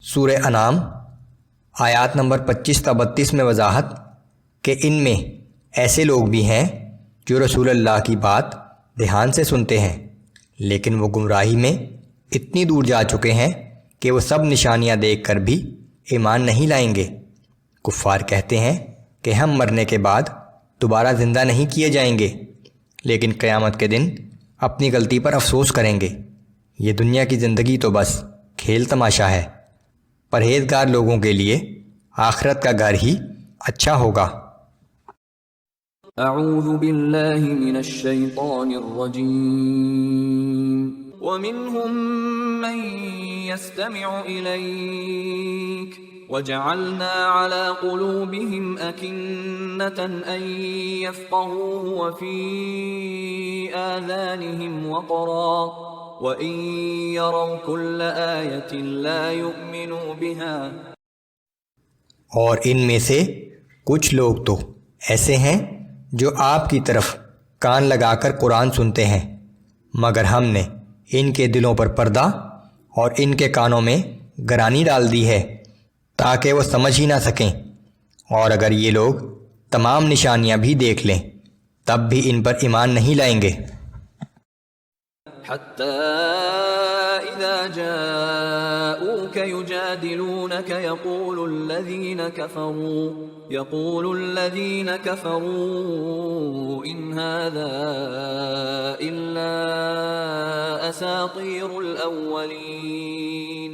سورہ انعام آیات نمبر 25 تا 32 میں وضاحت کہ ان میں ایسے لوگ بھی ہیں جو رسول اللہ کی بات دھیان سے سنتے ہیں، لیکن وہ گمراہی میں اتنی دور جا چکے ہیں کہ وہ سب نشانیاں دیکھ کر بھی ایمان نہیں لائیں گے۔ کفار کہتے ہیں کہ ہم مرنے کے بعد دوبارہ زندہ نہیں کیے جائیں گے، لیکن قیامت کے دن اپنی غلطی پر افسوس کریں گے۔ یہ دنیا کی زندگی تو بس کھیل تماشا ہے، پرہیزگار لوگوں کے لیے آخرت کا گھر ہی اچھا ہوگا۔ اعوذ باللہ من الشیطان الرجیم ومنهم من يستمع إليك وجعلنا على قلوبهم أكنة أن يفقهوه وفي آذانهم وقرا وإن يروا كل آية لا يؤمنوا بها۔ اور ان میں سے کچھ لوگ تو ایسے ہیں جو آپ کی طرف کان لگا کر قرآن سنتے ہیں، مگر ہم نے ان کے دلوں پر پردہ اور ان کے کانوں میں گرانی ڈال دی ہے تاکہ وہ سمجھ ہی نہ سکیں، اور اگر یہ لوگ تمام نشانیاں بھی دیکھ لیں تب بھی ان پر ایمان نہیں لائیں گے۔ حتى إذا جاءوك يجادلونك يقول الذين كفروا إن هذا إلا أساطير الأولين۔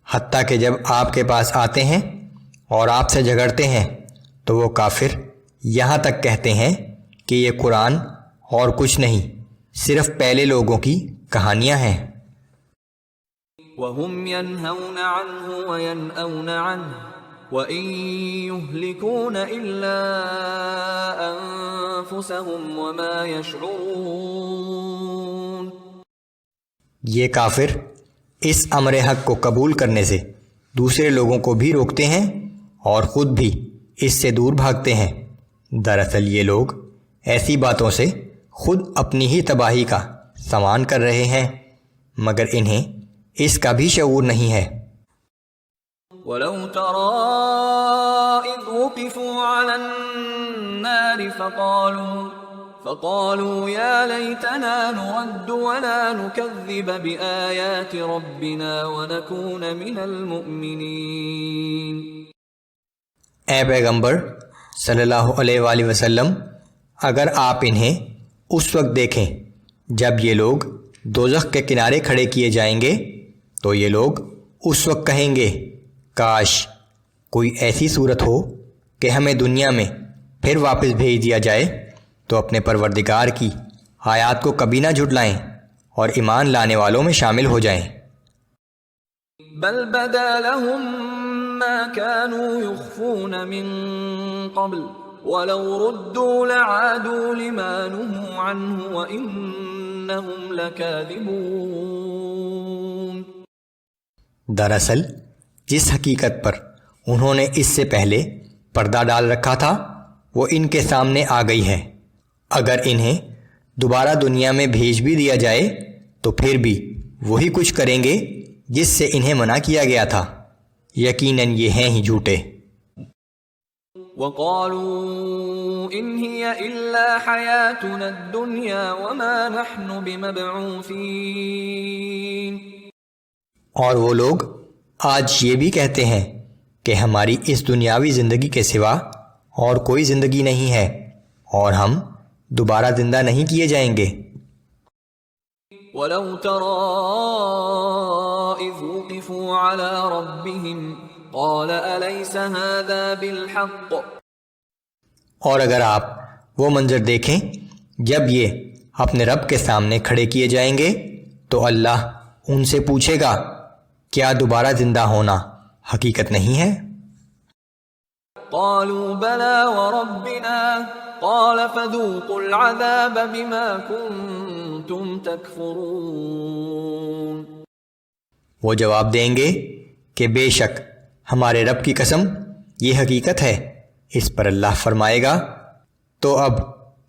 حتیٰ کہ جب آپ کے پاس آتے ہیں اور آپ سے جھگڑتے ہیں تو وہ کافر یہاں تک کہتے ہیں کہ یہ قرآن اور کچھ نہیں، صرف پہلے لوگوں کی کہانیاں ہیں۔ وَهُمْ يَنْهَوْنَ عَنْهُ وَيَنْأَوْنَ عَنْهُ وَإِنْ يُهْلِكُونَ إِلَّا أَنفُسَهُمْ وَمَا يَشْعُرُونَ۔ یہ کافر اس امر حق کو قبول کرنے سے دوسرے لوگوں کو بھی روکتے ہیں اور خود بھی اس سے دور بھاگتے ہیں۔ دراصل یہ لوگ ایسی باتوں سے خود اپنی ہی تباہی کا سامان کر رہے ہیں، مگر انہیں اس کا بھی شعور نہیں ہے۔ وَلَوْ تَرَىٰ إِذْ وُقِفُوا عَلَى النَّارِ فَقَالُوا يَا لَيْتَنَا نُرَدُّ وَلَا نُكَذِّبَ بِآيَاتِ رَبِّنَا وَنَكُونَ مِنَ الْمُؤْمِنِينَ۔ اے پیغمبر صلی اللہ علیہ وآلہ وسلم، اگر آپ انہیں اس وقت دیکھیں جب یہ لوگ دوزخ کے کنارے کھڑے کیے جائیں گے تو یہ لوگ اس وقت کہیں گے کاش کوئی ایسی صورت ہو کہ ہمیں دنیا میں پھر واپس بھیج دیا جائے تو اپنے پروردگار کی آیات کو کبھی نہ جھٹلائیں اور ایمان لانے والوں میں شامل ہو جائیں۔ بل بدا لهم ما كانوا يخفون من قبل وَلَوْ رُدُّوا لَعَادُوا لِمَا نُهُوا عَنْهُ وَإِنَّهُمْ لَكَاذِبُونَ۔ دراصل جس حقیقت پر انہوں نے اس سے پہلے پردہ ڈال رکھا تھا وہ ان کے سامنے آ گئی ہے۔ اگر انہیں دوبارہ دنیا میں بھیج بھی دیا جائے تو پھر بھی وہی کچھ کریں گے جس سے انہیں منع کیا گیا تھا، یقیناً یہ ہیں ہی جھوٹے۔ وَقَالُوا إِنْ هِيَ إِلَّا حَيَاتُنَا الدُّنْيَا وَمَا نَحْنُ بِمَبْعُوثِينَ۔ اور وہ لوگ آج یہ بھی کہتے ہیں کہ ہماری اس دنیاوی زندگی کے سوا اور کوئی زندگی نہیں ہے اور ہم دوبارہ زندہ نہیں کیے جائیں گے۔ وَلَوْ تَرَىٰ إِذْ وُقِفُوا عَلَىٰ رَبِّهِمْ قَالَ أَلَيْسَ هَذَا بِالْحَقِّ۔ اور اگر آپ وہ منظر دیکھیں جب یہ اپنے رب کے سامنے کھڑے کیے جائیں گے تو اللہ ان سے پوچھے گا کیا دوبارہ زندہ ہونا حقیقت نہیں ہے؟ قالوا بلى وربنا قال فذوقوا العذاب بما كنتم تكفرون۔ وہ جواب دیں گے کہ بے شک ہمارے رب کی قسم یہ حقیقت ہے۔ اس پر اللہ فرمائے گا تو اب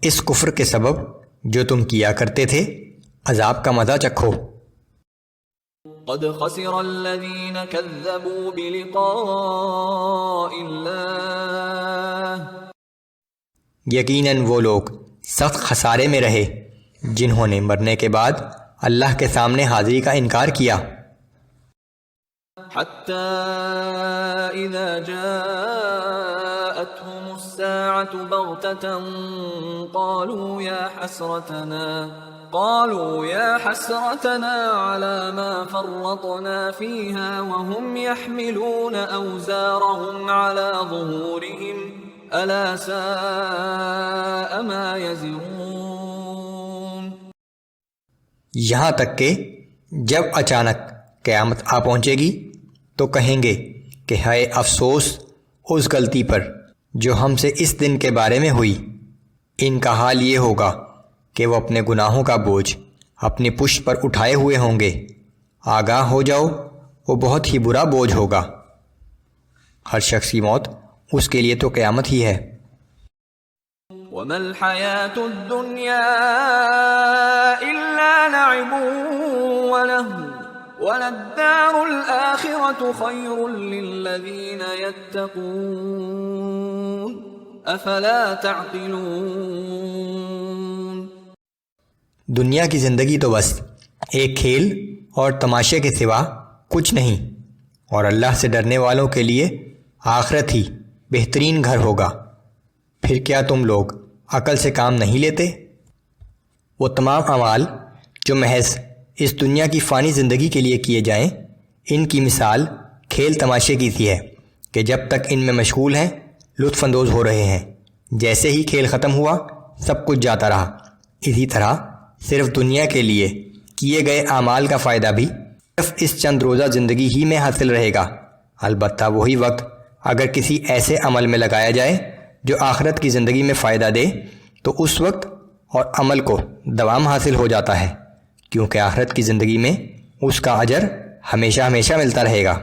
اس کفر کے سبب جو تم کیا کرتے تھے عذاب کا مزہ چکھو۔ قد خسر الذين كذبوا بلقاء الله یقیناً وہ لوگ سخت خسارے میں رہے جنہوں نے مرنے کے بعد اللہ کے سامنے حاضری کا انکار کیا۔ حتى إذا جاءتهم الساعة بغتة قالوا يا حسرتنا على ما فرطنا فيها وهم يحملون أوزارهم على ظهورهم ألا ساء ما يزرون۔ یہاں تک کہ جب اچانک قیامت آ پہنچے گی تو کہیں گے کہ ہائے افسوس اس غلطی پر جو ہم سے اس دن کے بارے میں ہوئی۔ ان کا حال یہ ہوگا کہ وہ اپنے گناہوں کا بوجھ اپنی پشت پر اٹھائے ہوئے ہوں گے۔ آگاہ ہو جاؤ، وہ بہت ہی برا بوجھ ہوگا۔ ہر شخص کی موت اس کے لیے تو قیامت ہی ہے۔ وما الحياة الدنيا إلا لعب ولهو وللدار الآخرة خير للذين يتقون أفلا تعقلون۔ دنیا کی زندگی تو بس ایک کھیل اور تماشے کے سوا کچھ نہیں، اور اللہ سے ڈرنے والوں کے لیے آخرت ہی بہترین گھر ہوگا۔ پھر کیا تم لوگ عقل سے کام نہیں لیتے؟ وہ تمام اعمال جو محض اس دنیا کی فانی زندگی کے لیے کیے جائیں، ان کی مثال کھیل تماشے کی سی ہے کہ جب تک ان میں مشغول ہیں لطف اندوز ہو رہے ہیں، جیسے ہی کھیل ختم ہوا سب کچھ جاتا رہا۔ اسی طرح صرف دنیا کے لیے کیے گئے اعمال کا فائدہ بھی صرف اس چند روزہ زندگی ہی میں حاصل رہے گا۔ البتہ وہی وقت اگر کسی ایسے عمل میں لگایا جائے جو آخرت کی زندگی میں فائدہ دے تو اس وقت اور عمل کو دوام حاصل ہو جاتا ہے، کیونکہ آخرت کی زندگی میں اس کا اجر ہمیشہ ہمیشہ ملتا رہے گا۔